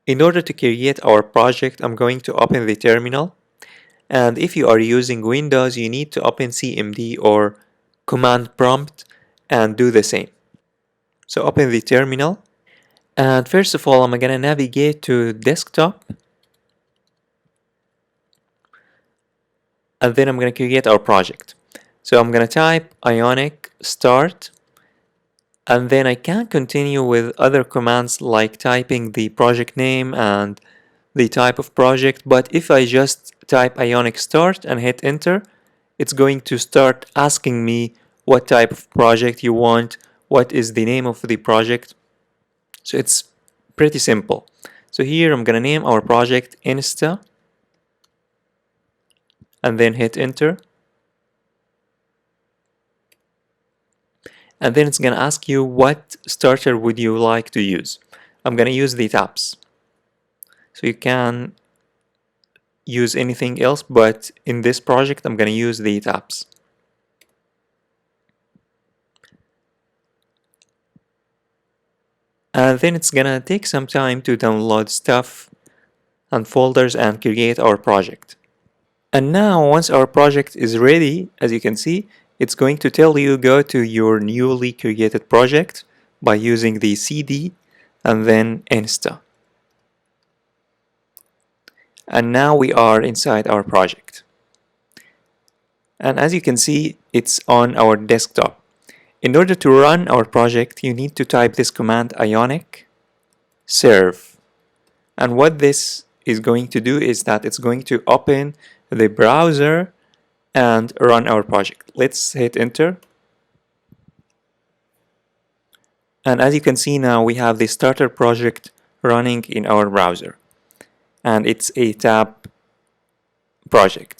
In order to create our project, I'm going to open the terminal. And if you are using Windows, you need to open CMD or command prompt and do the same. So open the terminal. And first of all, I'm going to navigate to desktop. And then I'm going to create our project. So I'm going to type Ionic start. And then I can continue with other commands like typing the project name and the type of project. But if I just type Ionic start and hit enter, it's going to start asking me what type of project you want, what is the name of the project. So it's pretty simple. So here I'm going to name our project Insta and then hit enter. And then it's going to ask you what starter would you like to use. I'm going to use the tabs. So you can use anything else, but in this project I'm going to use the tabs. And then it's going to take some time to download stuff and folders and create our project. And now once our project is ready, as you can see, it's going to tell you go to your newly created project by using the CD and then Insta. And now we are inside our project. And as you can see, it's on our desktop. In order to run our project, you need to type this command Ionic serve. And what this is going to do is that it's going to open the browser and run our project. Let's hit enter. And as you can see now, we have the starter project running in our browser. And it's a tab project.